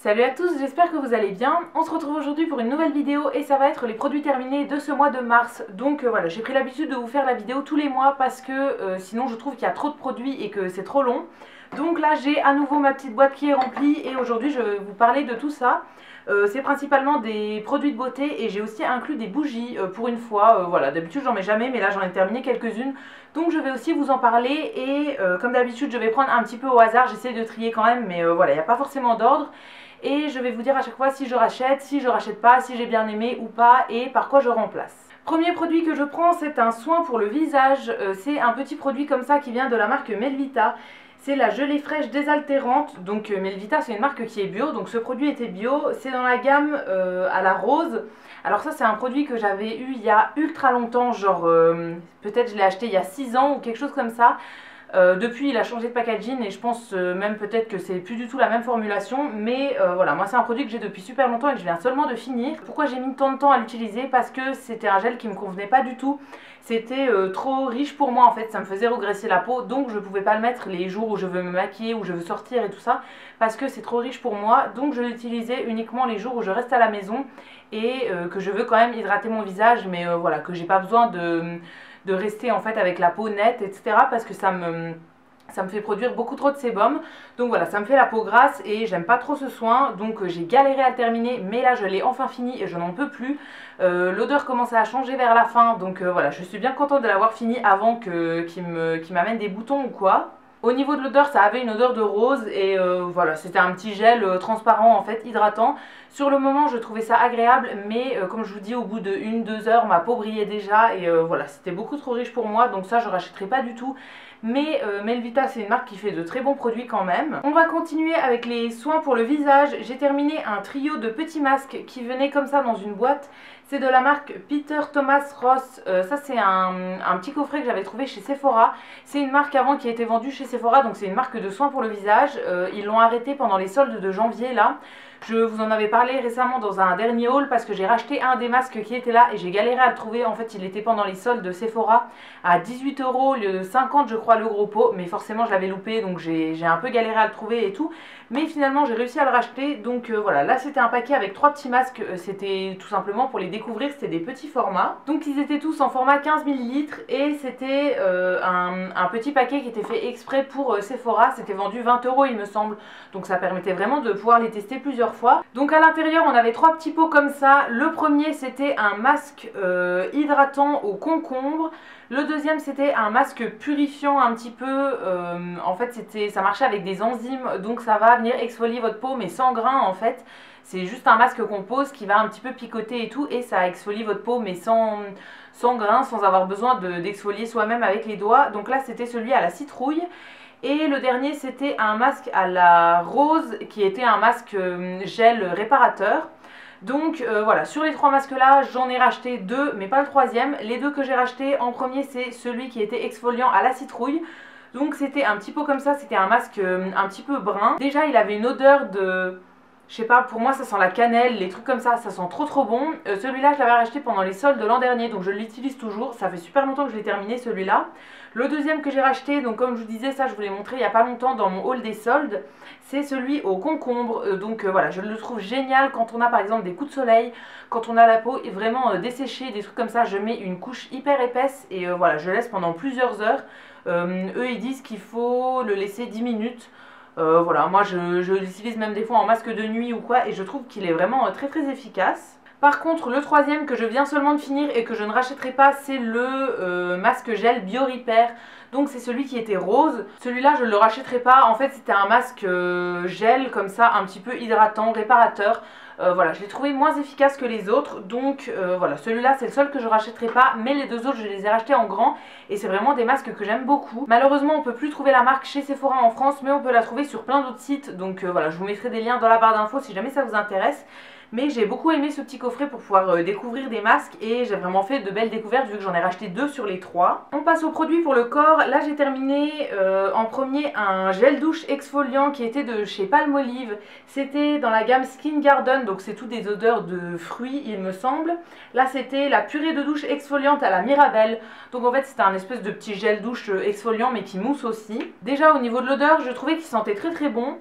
Salut à tous, j'espère que vous allez bien. On se retrouve aujourd'hui pour une nouvelle vidéo et ça va être les produits terminés de ce mois de mars. Donc voilà, j'ai pris l'habitude de vous faire la vidéo tous les mois parce que sinon je trouve qu'il y a trop de produits et que c'est trop long. Donc là j'ai à nouveau ma petite boîte qui est remplie et aujourd'hui je vais vous parler de tout ça. C'est principalement des produits de beauté et j'ai aussi inclus des bougies pour une fois. Voilà, d'habitude j'en mets jamais mais là j'en ai terminé quelques-unes. Donc je vais aussi vous en parler et comme d'habitude je vais prendre un petit peu au hasard, j'essaie de trier quand même mais voilà, il n'y a pas forcément d'ordre. Et je vais vous dire à chaque fois si je rachète pas, si j'ai bien aimé ou pas et par quoi je remplace. Premier produit que je prends, c'est un soin pour le visage. C'est un petit produit comme ça qui vient de la marque Melvita. C'est la gelée fraîche désaltérante. Donc Melvita, c'est une marque qui est bio, donc ce produit était bio. C'est dans la gamme à la rose. Alors ça, c'est un produit que j'avais eu il y a ultra longtemps, genre peut-être je l'ai acheté il y a 6 ans ou quelque chose comme ça. Depuis il a changé de packaging et je pense même peut-être que c'est plus du tout la même formulation, mais voilà, moi c'est un produit que j'ai depuis super longtemps et que je viens seulement de finir. Pourquoi j'ai mis tant de temps à l'utiliser? Parce que c'était un gel qui me convenait pas du tout, c'était trop riche pour moi en fait, ça me faisait regresser la peau, donc je pouvais pas le mettre les jours où je veux me maquiller, où je veux sortir et tout ça, parce que c'est trop riche pour moi, donc je l'utilisais uniquement les jours où je reste à la maison et que je veux quand même hydrater mon visage, mais voilà, que j'ai pas besoin de rester en fait avec la peau nette, etc. parce que ça me fait produire beaucoup trop de sébum. Donc voilà, ça me fait la peau grasse et j'aime pas trop ce soin. Donc j'ai galéré à le terminer, mais là je l'ai enfin fini et je n'en peux plus. L'odeur commençait à changer vers la fin. Donc voilà, je suis bien contente de l'avoir fini avant qu'il m'amène des boutons ou quoi. Au niveau de l'odeur, ça avait une odeur de rose et voilà, c'était un petit gel transparent en fait, hydratant. Sur le moment, je trouvais ça agréable, mais comme je vous dis, au bout de 1-2 heures, ma peau brillait déjà et voilà, c'était beaucoup trop riche pour moi, donc ça je rachèterai pas du tout. Mais Melvita, c'est une marque qui fait de très bons produits quand même. On va continuer avec les soins pour le visage. J'ai terminé un trio de petits masques qui venaient comme ça dans une boîte. C'est de la marque Peter Thomas Ross. Ça c'est un petit coffret que j'avais trouvé chez Sephora. C'est une marque avant qui a été vendue chez Sephora, donc c'est une marque de soins pour le visage. Ils l'ont arrêté pendant les soldes de janvier là. Je vous en avais parlé récemment dans un dernier haul parce que j'ai racheté un des masques qui était là et j'ai galéré à le trouver. En fait, il était pendant les soldes de Sephora à 18 €, au lieu de 50 je crois le gros pot. Mais forcément, je l'avais loupé donc j'ai un peu galéré à le trouver et tout. Mais finalement, j'ai réussi à le racheter. Donc voilà, là c'était un paquet avec 3 petits masques. C'était tout simplement pour les découvrir, c'était des petits formats. Donc ils étaient tous en format 15 ml et c'était un petit paquet qui était fait exprès pour Sephora. C'était vendu 20 € il me semble. Donc ça permettait vraiment de pouvoir les tester plusieurs fois. Donc à l'intérieur on avait 3 petits pots comme ça. Le premier c'était un masque hydratant au concombre. Le deuxième c'était un masque purifiant un petit peu. En fait ça marchait avec des enzymes, donc ça va venir exfolier votre peau mais sans grains en fait. C'est juste un masque qu'on pose qui va un petit peu picoter et tout, et ça exfolie votre peau mais sans grains, sans avoir besoin d'exfolier soi-même avec les doigts. Donc là c'était celui à la citrouille. Et le dernier c'était un masque à la rose qui était un masque gel réparateur. Donc voilà, sur les 3 masques là j'en ai racheté 2 mais pas le troisième. Les 2 que j'ai rachetés en premier c'est celui qui était exfoliant à la citrouille. Donc c'était un petit pot comme ça, c'était un masque un petit peu brun. Déjà il avait une odeur de... je sais pas, pour moi ça sent la cannelle, les trucs comme ça sent trop bon. Celui-là je l'avais racheté pendant les soldes de l'an dernier, donc je l'utilise toujours. Ça fait super longtemps que je l'ai terminé celui-là. Le deuxième que j'ai racheté, donc comme je vous disais, ça je vous l'ai montré il n'y a pas longtemps dans mon haul des soldes, c'est celui au concombre. Donc voilà, je le trouve génial quand on a par exemple des coups de soleil, quand on a la peau vraiment desséchée, des trucs comme ça. Je mets une couche hyper épaisse et voilà, je laisse pendant plusieurs heures. Eux ils disent qu'il faut le laisser 10 minutes. Voilà, moi je l'utilise même des fois en masque de nuit ou quoi et je trouve qu'il est vraiment très efficace. Par contre, le troisième que je viens seulement de finir et que je ne rachèterai pas, c'est le masque gel Bio Repair. Donc c'est celui qui était rose. Celui-là, je ne le rachèterai pas. En fait, c'était un masque gel comme ça, un petit peu hydratant, réparateur. Voilà, je l'ai trouvé moins efficace que les autres. Donc voilà, celui-là, c'est le seul que je rachèterai pas. Mais les 2 autres, je les ai rachetés en grand. Et c'est vraiment des masques que j'aime beaucoup. Malheureusement, on peut plus trouver la marque chez Sephora en France, mais on peut la trouver sur plein d'autres sites. Donc voilà, je vous mettrai des liens dans la barre d'infos si jamais ça vous intéresse. Mais j'ai beaucoup aimé ce petit coffret pour pouvoir découvrir des masques et j'ai vraiment fait de belles découvertes vu que j'en ai racheté 2 sur les 3. On passe aux produits pour le corps. Là j'ai terminé en premier un gel douche exfoliant qui était de chez Palmolive. C'était dans la gamme Skin Garden, donc c'est tout des odeurs de fruits il me semble. Là c'était la purée de douche exfoliante à la Mirabelle. Donc en fait c'était un espèce de petit gel douche exfoliant mais qui mousse aussi. Déjà au niveau de l'odeur je trouvais qu'il sentait très bon.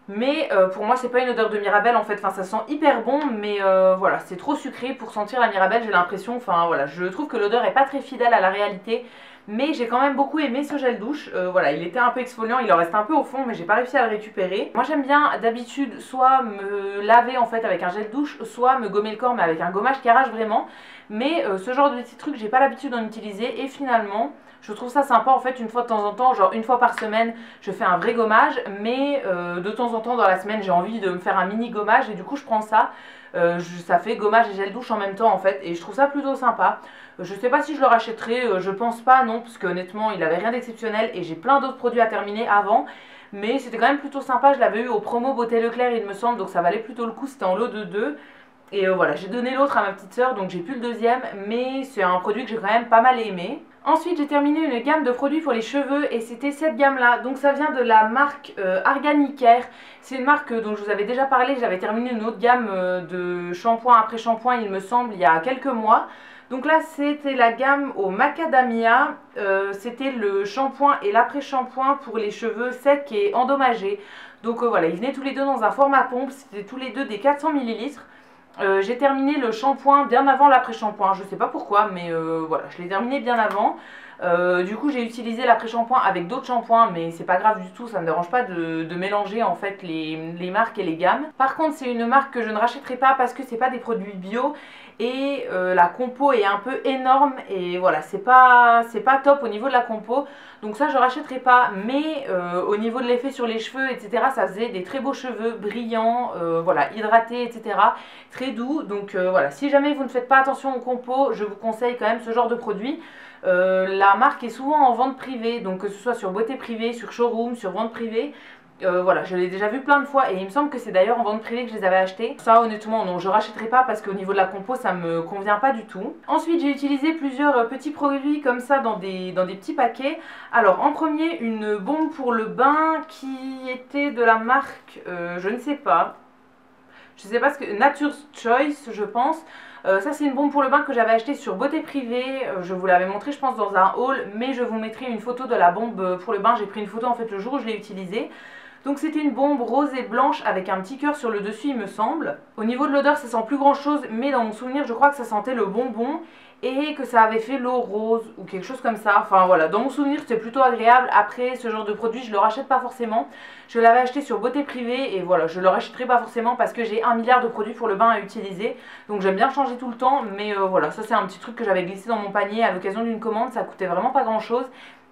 Mais pour moi c'est pas une odeur de Mirabelle en fait, enfin ça sent hyper bon mais voilà c'est trop sucré pour sentir la Mirabelle j'ai l'impression, enfin voilà je trouve que l'odeur est pas très fidèle à la réalité. Mais j'ai quand même beaucoup aimé ce gel douche, voilà il était un peu exfoliant, il en reste un peu au fond mais j'ai pas réussi à le récupérer. Moi j'aime bien d'habitude soit me laver en fait avec un gel douche, soit me gommer le corps mais avec un gommage qui arrache vraiment. Mais ce genre de petits trucs j'ai pas l'habitude d'en utiliser et finalement je trouve ça sympa en fait une fois de temps en temps, genre une fois par semaine je fais un vrai gommage, mais de temps en temps dans la semaine j'ai envie de me faire un mini gommage et du coup je prends ça. Ça fait gommage et gel douche en même temps en fait et je trouve ça plutôt sympa. Je sais pas si je le rachèterai, je pense pas non parce que honnêtement il avait rien d'exceptionnel et j'ai plein d'autres produits à terminer avant. Mais c'était quand même plutôt sympa, je l'avais eu au promo Beauté Leclerc il me semble donc ça valait plutôt le coup, c'était en lot de 2. Et voilà, j'ai donné l'autre à ma petite soeur, donc j'ai plus le deuxième, mais c'est un produit que j'ai quand même pas mal aimé. Ensuite, j'ai terminé une gamme de produits pour les cheveux et c'était cette gamme-là. Donc ça vient de la marque Arganicare. C'est une marque dont je vous avais déjà parlé, j'avais terminé une autre gamme de shampoing après shampoing, il me semble, il y a quelques mois. Donc là, c'était la gamme au macadamia. C'était le shampoing et l'après-shampoing pour les cheveux secs et endommagés. Donc voilà, ils venaient tous les deux dans un format pompe, c'était tous les deux des 400 ml. J'ai terminé le shampoing bien avant l'après-shampoing, je sais pas pourquoi, mais voilà, je l'ai terminé bien avant. Du coup j'ai utilisé l'après-shampoing avec d'autres shampoings, mais c'est pas grave du tout, ça me dérange pas de mélanger en fait les marques et les gammes. Par contre c'est une marque que je ne rachèterai pas parce que c'est pas des produits bio et la compo est un peu énorme et voilà c'est pas top au niveau de la compo. Donc ça je rachèterai pas, mais au niveau de l'effet sur les cheveux etc, ça faisait des très beaux cheveux brillants, voilà, hydratés etc, très doux. Donc voilà, si jamais vous ne faites pas attention aux compos, je vous conseille quand même ce genre de produit. La marque est souvent en vente privée, donc que ce soit sur Beauté Privée, sur Showroom, sur vente privée. Voilà, je l'ai déjà vu plein de fois et il me semble que c'est d'ailleurs en vente privée que je les avais achetés. Ça honnêtement non, je rachèterai pas parce qu'au niveau de la compo ça me convient pas du tout. Ensuite j'ai utilisé plusieurs petits produits comme ça dans des petits paquets. Alors en premier une bombe pour le bain qui était de la marque, je ne sais pas. Je sais pas ce que... Nature's Choice je pense. Ça c'est une bombe pour le bain que j'avais acheté sur Beauté Privée, je vous l'avais montré je pense dans un haul, mais je vous mettrai une photo de la bombe pour le bain, j'ai pris une photo en fait le jour où je l'ai utilisée. Donc c'était une bombe rose et blanche avec un petit cœur sur le dessus il me semble. Au niveau de l'odeur ça sent plus grand chose, mais dans mon souvenir je crois que ça sentait le bonbon et que ça avait fait l'eau rose ou quelque chose comme ça. Enfin voilà, dans mon souvenir c'était plutôt agréable. Après ce genre de produit je le rachète pas forcément. Je l'avais acheté sur Beauté Privée et voilà, je le rachèterai pas forcément parce que j'ai 1 milliard de produits pour le bain à utiliser. Donc j'aime bien changer tout le temps, mais voilà, ça c'est un petit truc que j'avais glissé dans mon panier à l'occasion d'une commande, ça coûtait vraiment pas grand chose.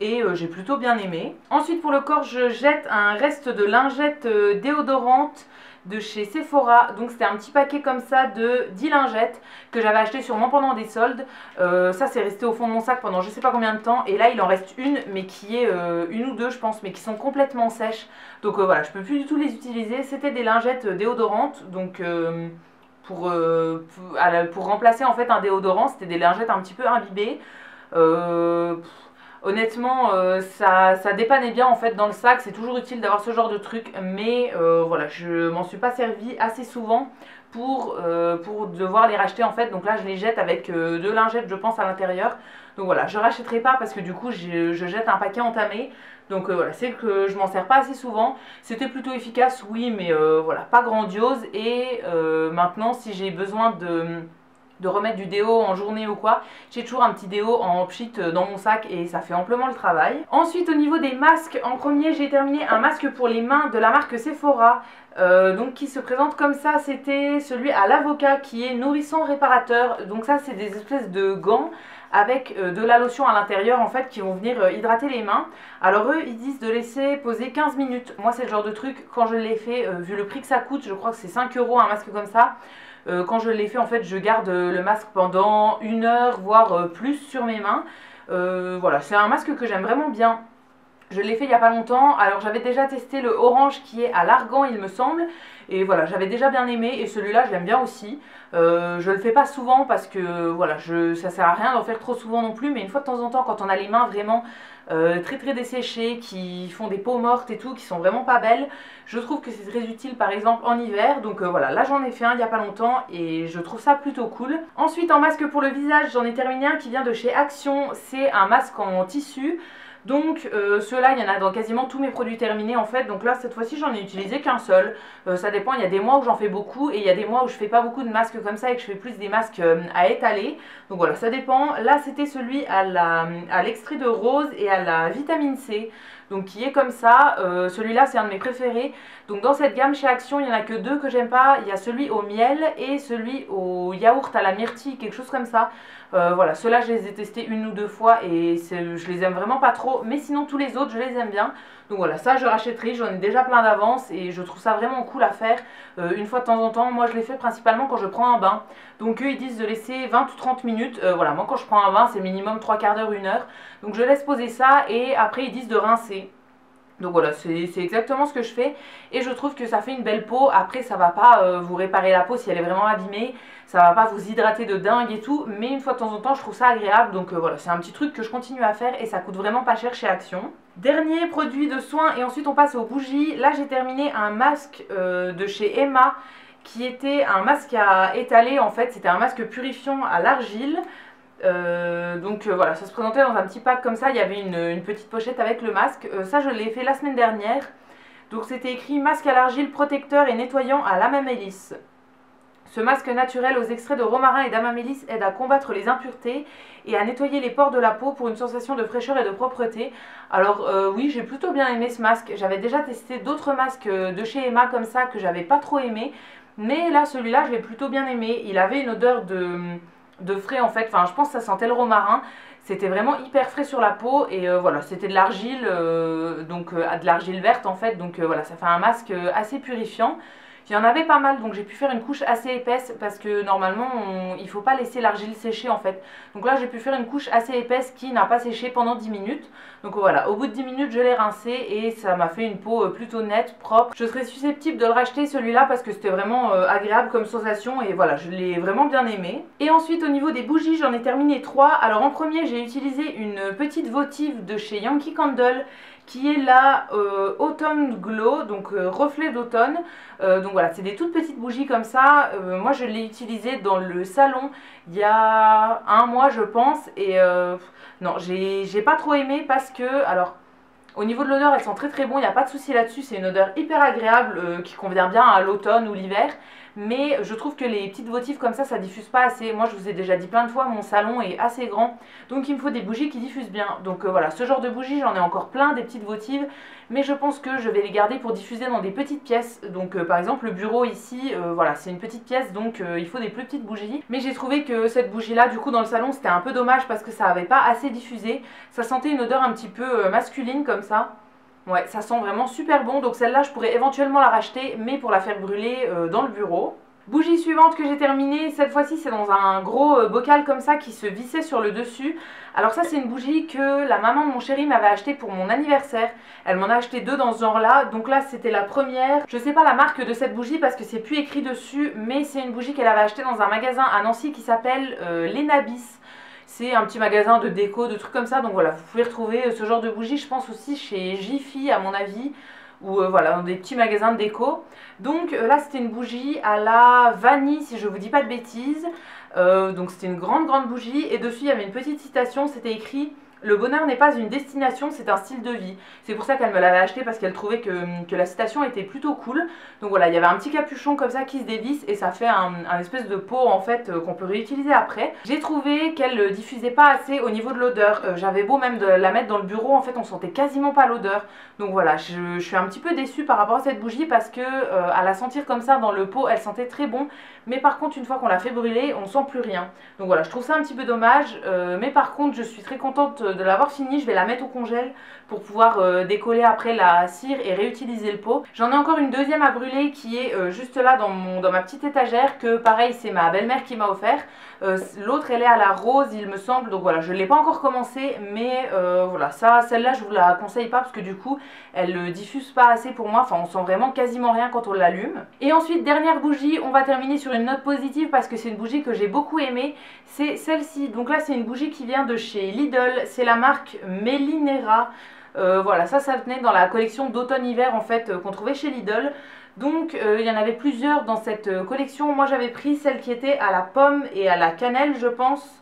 Et j'ai plutôt bien aimé. Ensuite pour le corps je jette un reste de lingette déodorante de chez Sephora. Donc c'était un petit paquet comme ça de 10 lingettes que j'avais acheté sûrement pendant des soldes. Ça c'est resté au fond de mon sac pendant je sais pas combien de temps. Et là il en reste une mais qui est une ou deux je pense, mais qui sont complètement sèches. Donc voilà, je peux plus du tout les utiliser. C'était des lingettes déodorantes. Donc pour remplacer en fait un déodorant, c'était des lingettes un petit peu imbibées. Honnêtement, ça dépannait bien en fait dans le sac, c'est toujours utile d'avoir ce genre de truc, mais voilà, je m'en suis pas servi assez souvent pour devoir les racheter en fait. Donc là je les jette avec 2 lingettes je pense à l'intérieur. Donc voilà, je rachèterai pas parce que du coup je jette un paquet entamé. Donc voilà, c'est que je m'en sers pas assez souvent. C'était plutôt efficace oui, mais voilà, pas grandiose. Et maintenant si j'ai besoin de remettre du déo en journée ou quoi, j'ai toujours un petit déo en pchit dans mon sac et ça fait amplement le travail. Ensuite au niveau des masques, en premier j'ai terminé un masque pour les mains de la marque Sephora, donc qui se présente comme ça. C'était celui à l'avocat qui est nourrissant réparateur. Donc ça c'est des espèces de gants avec de la lotion à l'intérieur en fait qui vont venir hydrater les mains. Alors eux ils disent de laisser poser 15 minutes. Moi c'est le genre de truc, quand je l'ai fait, vu le prix que ça coûte, je crois que c'est 5 € un masque comme ça. Quand je l'ai fait en fait je garde le masque pendant 1 heure voire plus sur mes mains. Voilà, c'est un masque que j'aime vraiment bien. Je l'ai fait il n'y a pas longtemps. Alors j'avais déjà testé le orange qui est à l'argan il me semble. Et voilà, j'avais déjà bien aimé et celui-là je l'aime bien aussi. Je le fais pas souvent parce que voilà, ça sert à rien d'en faire trop souvent non plus. Mais une fois de temps en temps quand on a les mains vraiment très desséchées, qui font des peaux mortes et tout, qui sont vraiment pas belles, je trouve que c'est très utile par exemple en hiver. Donc voilà, là j'en ai fait un il n'y a pas longtemps et je trouve ça plutôt cool. Ensuite en masque pour le visage, j'en ai terminé un qui vient de chez Action. C'est un masque en tissu. Donc ceux-là, il y en a dans quasiment tous mes produits terminés en fait. Donc là, cette fois-ci, j'en ai utilisé qu'un seul. Ça dépend, il y a des mois où j'en fais beaucoup et il y a des mois où je fais pas beaucoup de masques comme ça et que je fais plus des masques à étaler. Donc voilà, ça dépend. Là, c'était celui à l'extrait de rose et à la vitamine C. Donc qui est comme ça. Celui-là, c'est un de mes préférés. Donc dans cette gamme chez Action, il n'y en a que deux que j'aime pas. Il y a celui au miel et celui au yaourt à la myrtille, quelque chose comme ça. Voilà, ceux-là je les ai testés une ou deux fois et je les aime vraiment pas trop, mais sinon tous les autres je les aime bien. Donc voilà, ça je rachèterai, j'en ai déjà plein d'avance et je trouve ça vraiment cool à faire une fois de temps en temps. Moi je les fais principalement quand je prends un bain. Donc eux ils disent de laisser 20 ou 30 minutes. Voilà, moi quand je prends un bain c'est minimum 3 quarts d'heure, 1 heure. Donc je laisse poser ça et après ils disent de rincer. Donc voilà, c'est exactement ce que je fais et je trouve que ça fait une belle peau. Après ça va pas vous réparer la peau si elle est vraiment abîmée, ça va pas vous hydrater de dingue et tout, mais une fois de temps en temps je trouve ça agréable. Donc voilà, c'est un petit truc que je continue à faire et ça coûte vraiment pas cher chez Action. Dernier produit de soin et ensuite on passe aux bougies. Là j'ai terminé un masque de chez Emma qui était un masque à étaler en fait, c'était un masque purifiant à l'argile. Voilà, ça se présentait dans un petit pack comme ça, il y avait une petite pochette avec le masque. Ça je l'ai fait la semaine dernière. Donc c'était écrit masque à l'argile protecteur et nettoyant à l'amamélis. Ce masque naturel aux extraits de romarin et d'amamélis aide à combattre les impuretés et à nettoyer les pores de la peau pour une sensation de fraîcheur et de propreté. Alors oui, j'ai plutôt bien aimé ce masque. J'avais déjà testé d'autres masques de chez Emma comme ça que j'avais pas trop aimé. Mais là, celui-là, je l'ai plutôt bien aimé. Il avait une odeur de frais en fait, enfin je pense que ça sentait le romarin, c'était vraiment hyper frais sur la peau et voilà, c'était de l'argile, de l'argile verte en fait, donc voilà, ça fait un masque assez purifiant. Il y en avait pas mal, donc j'ai pu faire une couche assez épaisse parce que normalement il faut pas laisser l'argile sécher en fait. Donc là j'ai pu faire une couche assez épaisse qui n'a pas séché pendant 10 minutes. Donc voilà, au bout de 10 minutes je l'ai rincé et ça m'a fait une peau plutôt nette, propre. Je serais susceptible de le racheter celui-là parce que c'était vraiment agréable comme sensation et voilà, je l'ai vraiment bien aimé. Et ensuite au niveau des bougies, j'en ai terminé 3. Alors en premier j'ai utilisé une petite votive de chez Yankee Candle qui est la Autumn Glow, donc reflet d'automne. Donc voilà, c'est des toutes petites bougies comme ça. Moi je l'ai utilisée dans le salon il y a un mois je pense et non, j'ai pas trop aimé parce que, alors au niveau de l'odeur elles sont très très bon, il n'y a pas de souci là-dessus, c'est une odeur hyper agréable qui convient bien à l'automne ou l'hiver. Mais je trouve que les petites votives comme ça diffuse pas assez. Moi je vous ai déjà dit plein de fois, mon salon est assez grand, donc il me faut des bougies qui diffusent bien. Donc voilà, ce genre de bougies j'en ai encore plein, des petites votives, mais je pense que je vais les garder pour diffuser dans des petites pièces. Donc par exemple le bureau ici, voilà, c'est une petite pièce, donc il faut des plus petites bougies. Mais j'ai trouvé que cette bougie là du coup dans le salon c'était un peu dommage parce que ça avait pas assez diffusé. Ça sentait une odeur un petit peu masculine comme ça. Ouais, ça sent vraiment super bon, donc celle-là je pourrais éventuellement la racheter, mais pour la faire brûler dans le bureau. Bougie suivante que j'ai terminée, cette fois-ci c'est dans un gros bocal comme ça qui se vissait sur le dessus. Alors ça c'est une bougie que la maman de mon chéri m'avait acheté pour mon anniversaire. Elle m'en a acheté 2 dans ce genre-là, donc là c'était la première. Je sais pas la marque de cette bougie parce que c'est plus écrit dessus, mais c'est une bougie qu'elle avait achetée dans un magasin à Nancy qui s'appelle l'Enabis. C'est un petit magasin de déco, de trucs comme ça. Donc voilà, vous pouvez retrouver ce genre de bougie, je pense aussi chez Jiffy à mon avis. Ou voilà, dans des petits magasins de déco. Donc là c'était une bougie à la vanille si je vous dis pas de bêtises. Donc c'était une grande bougie et dessus il y avait une petite citation, c'était écrit: le bonheur n'est pas une destination, c'est un style de vie. C'est pour ça qu'elle me l'avait acheté parce qu'elle trouvait que la citation était plutôt cool. Donc voilà, il y avait un petit capuchon comme ça qui se dévisse et ça fait un espèce de pot en fait qu'on peut réutiliser après. J'ai trouvé qu'elle diffusait pas assez au niveau de l'odeur. J'avais beau même de la mettre dans le bureau, en fait on sentait quasiment pas l'odeur. Donc voilà, je suis un petit peu déçue par rapport à cette bougie parce que à la sentir comme ça dans le pot, elle sentait très bon. Mais par contre une fois qu'on l'a fait brûler, on sent plus rien. Donc voilà, je trouve ça un petit peu dommage. Mais par contre je suis très contente de l'avoir fini, je vais la mettre au congèle pour pouvoir décoller après la cire et réutiliser le pot. J'en ai encore une deuxième à brûler qui est juste là dans ma petite étagère, que pareil c'est ma belle-mère qui m'a offert. L'autre elle est à la rose il me semble, donc voilà je ne l'ai pas encore commencé, mais voilà, celle-là je vous la conseille pas parce que du coup elle diffuse pas assez pour moi, enfin on sent vraiment quasiment rien quand on l'allume. Et ensuite dernière bougie, on va terminer sur une note positive parce que c'est une bougie que j'ai beaucoup aimée, c'est celle-ci. Donc là c'est une bougie qui vient de chez Lidl, c'est la marque Melinera. Voilà, ça venait dans la collection d'automne-hiver en fait qu'on trouvait chez Lidl. Donc il y en avait plusieurs dans cette collection. Moi j'avais pris celle qui était à la pomme et à la cannelle je pense.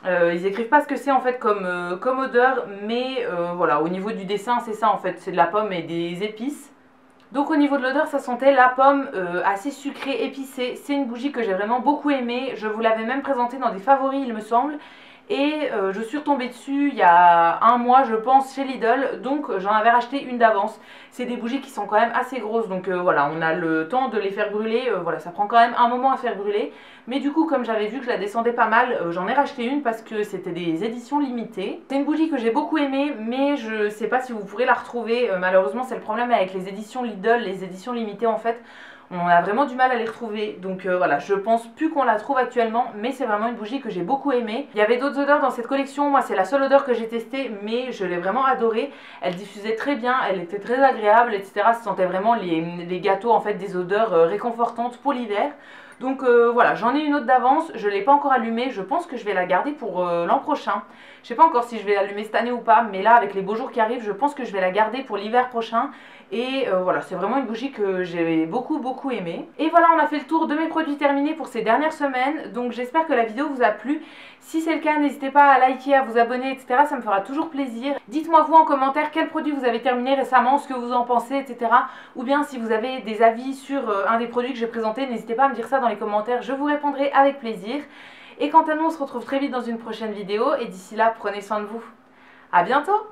Ils écrivent pas ce que c'est en fait comme odeur, mais voilà, au niveau du dessin c'est ça en fait, c'est de la pomme et des épices. Donc au niveau de l'odeur, ça sentait la pomme assez sucrée, épicée. C'est une bougie que j'ai vraiment beaucoup aimée. Je vous l'avais même présentée dans des favoris, il me semble. Et je suis retombée dessus il y a un mois, je pense, chez Lidl. Donc j'en avais racheté une d'avance. C'est des bougies qui sont quand même assez grosses. Donc voilà, on a le temps de les faire brûler. Voilà, ça prend quand même un moment à faire brûler. Mais du coup, comme j'avais vu que je la descendais pas mal, j'en ai racheté une parce que c'était des éditions limitées. C'est une bougie que j'ai beaucoup aimée, mais je sais pas si vous pourrez la retrouver. Malheureusement, c'est le problème avec les éditions Lidl, les éditions limitées en fait. On a vraiment du mal à les retrouver, donc voilà, je pense plus qu'on la trouve actuellement, mais c'est vraiment une bougie que j'ai beaucoup aimée. Il y avait d'autres odeurs dans cette collection, moi c'est la seule odeur que j'ai testée, mais je l'ai vraiment adorée. Elle diffusait très bien, elle était très agréable, etc. Ça sentait vraiment les gâteaux, en fait, des odeurs réconfortantes pour l'hiver. Donc voilà, j'en ai une autre d'avance, je ne l'ai pas encore allumée, je pense que je vais la garder pour l'an prochain. Je sais pas encore si je vais l'allumer cette année ou pas, mais là avec les beaux jours qui arrivent, je pense que je vais la garder pour l'hiver prochain. Et voilà, c'est vraiment une bougie que j'ai beaucoup aimée. Et voilà, on a fait le tour de mes produits terminés pour ces dernières semaines. Donc j'espère que la vidéo vous a plu. Si c'est le cas, n'hésitez pas à liker, à vous abonner, etc. Ça me fera toujours plaisir. Dites-moi vous en commentaire quel produit vous avez terminé récemment, ce que vous en pensez, etc. Ou bien si vous avez des avis sur un des produits que j'ai présenté, n'hésitez pas à me dire ça dans les commentaires. Je vous répondrai avec plaisir. Et quant à nous, on se retrouve très vite dans une prochaine vidéo. Et d'ici là, prenez soin de vous. À bientôt!